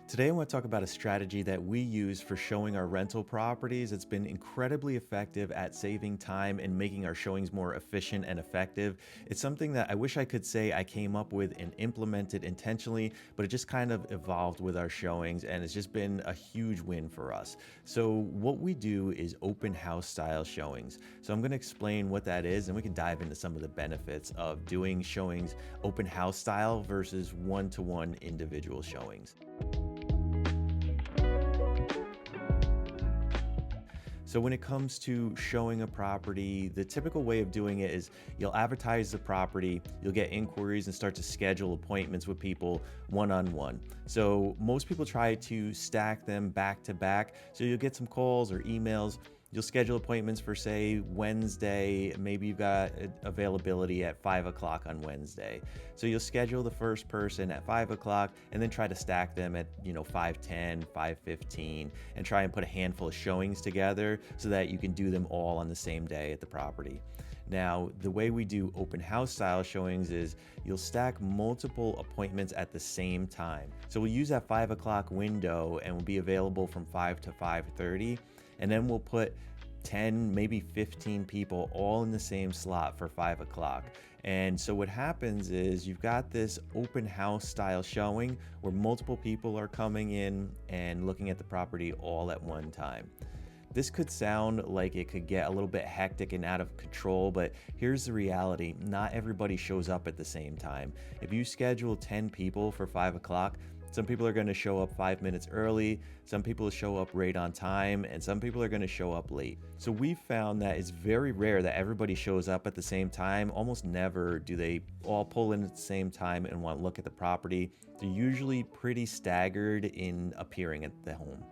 Today, I want to talk about a strategy that we use for showing our rental properties. It's been incredibly effective at saving time and making our showings more efficient and effective. It's something that I wish I could say I came up with and implemented intentionally, but it just kind of evolved with our showings, and it's just been a huge win for us. So, what we do is open house style showings. So, I'm going to explain what that is, and we can dive into some of the benefits of doing showings open house style versus one-to-one individual showings. So when it comes to showing a property, the typical way of doing it is you'll advertise the property, you'll get inquiries and start to schedule appointments with people one-on-one. So most people try to stack them back to back. So you'll get some calls or emails. You'll schedule appointments for, say, Wednesday. Maybe you've got availability at 5 o'clock on Wednesday. So you'll schedule the first person at 5 o'clock and then try to stack them at 5:10, 5:15, and try and put a handful of showings together so that you can do them all on the same day at the property. Now, the way we do open house style showings is you'll stack multiple appointments at the same time. So we'll use that 5 o'clock window and we'll be available from 5 to 5:30. And then we'll put 10, maybe 15 people all in the same slot for 5 o'clock. And so what happens is you've got this open house style showing where multiple people are coming in and looking at the property all at one time. This could sound like it could get a little bit hectic and out of control, but here's the reality. Not everybody shows up at the same time. If you schedule 10 people for 5 o'clock, some people are going to show up 5 minutes early, some people will show up right on time, and some people are going to show up late. So we've found that it's very rare that everybody shows up at the same time. Almost never do they all pull in at the same time and want to look at the property. They're usually pretty staggered in appearing at the home.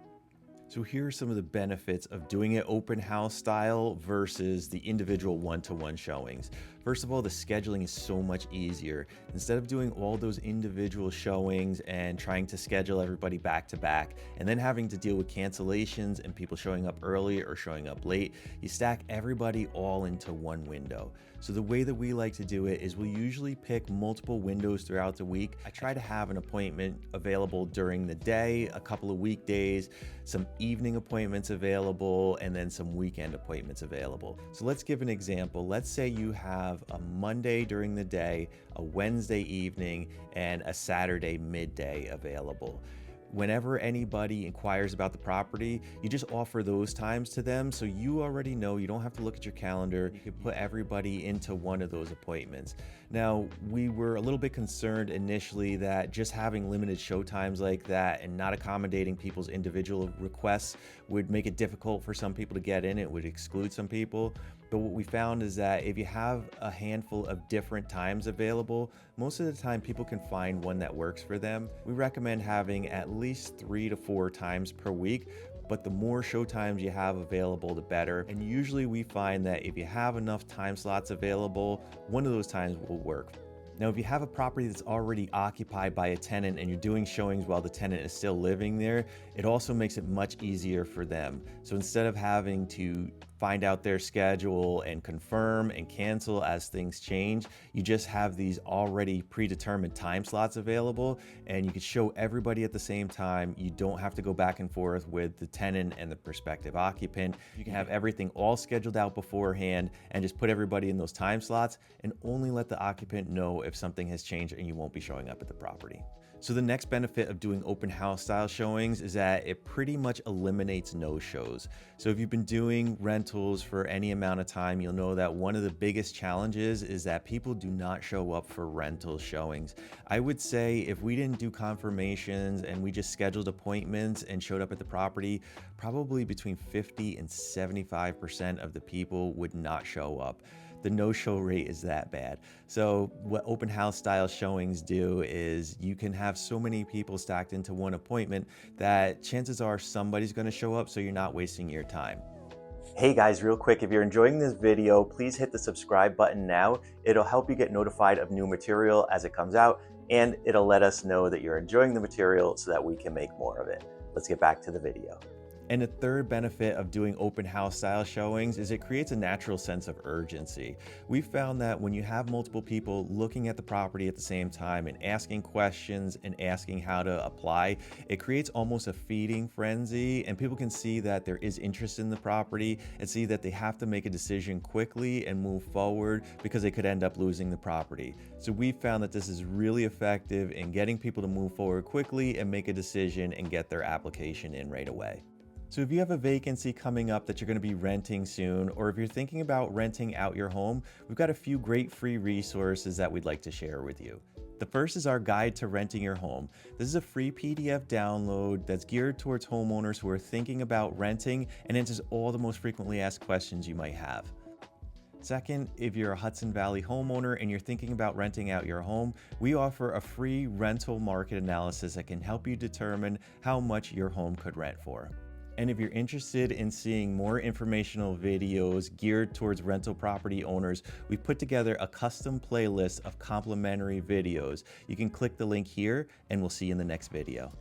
So here are some of the benefits of doing it open house style versus the individual one-to-one showings. First of all, the scheduling is so much easier. Instead of doing all those individual showings and trying to schedule everybody back to back and then having to deal with cancellations and people showing up early or showing up late, you stack everybody all into one window. So the way that we like to do it is we'll usually pick multiple windows throughout the week. I try to have an appointment available during the day, a couple of weekdays, some evening appointments available, and then some weekend appointments available. So let's give an example. Let's say you have a Monday during the day, a Wednesday evening, and a Saturday midday available. Whenever anybody inquires about the property, you just offer those times to them. So you already know, you don't have to look at your calendar. You can put everybody into one of those appointments. Now, we were a little bit concerned initially that just having limited show times like that and not accommodating people's individual requests would make it difficult for some people to get in. It would exclude some people. But what we found is that if you have a handful of different times available, most of the time people can find one that works for them. We recommend having at least 3 to 4 times per week, but the more show times you have available, the better. And usually we find that if you have enough time slots available, one of those times will work. Now, if you have a property that's already occupied by a tenant and you're doing showings while the tenant is still living there, it also makes it much easier for them. So instead of having to find out their schedule and confirm and cancel as things change, you just have these already predetermined time slots available and you can show everybody at the same time. You don't have to go back and forth with the tenant and the prospective occupant. You can have everything all scheduled out beforehand and just put everybody in those time slots and only let the occupant know if something has changed and you won't be showing up at the property. So the next benefit of doing open house style showings is that it pretty much eliminates no-shows. So if you've been doing rentals for any amount of time, you'll know that one of the biggest challenges is that people do not show up for rental showings. I would say if we didn't do confirmations and we just scheduled appointments and showed up at the property, probably between 50 and 75% of the people would not show up. The no-show rate is that bad. So what open house style showings do is you can have so many people stacked into one appointment that chances are somebody's going to show up, so you're not wasting your time. Hey guys, real quick, if you're enjoying this video, please hit the subscribe button now. It'll help you get notified of new material as it comes out, and it'll let us know that you're enjoying the material so that we can make more of it. Let's get back to the video. And the third benefit of doing open house style showings is it creates a natural sense of urgency. We found that when you have multiple people looking at the property at the same time and asking questions and asking how to apply, it creates almost a feeding frenzy, and people can see that there is interest in the property and see that they have to make a decision quickly and move forward because they could end up losing the property. So we found that this is really effective in getting people to move forward quickly and make a decision and get their application in right away. So if you have a vacancy coming up that you're going to be renting soon, or if you're thinking about renting out your home, we've got a few great free resources that we'd like to share with you. The first is our guide to renting your home. This is a free PDF download that's geared towards homeowners who are thinking about renting and answers all the most frequently asked questions you might have. Second, if you're a Hudson Valley homeowner and you're thinking about renting out your home, we offer a free rental market analysis that can help you determine how much your home could rent for. And if you're interested in seeing more informational videos geared towards rental property owners, we've put together a custom playlist of complimentary videos. You can click the link here and we'll see you in the next video.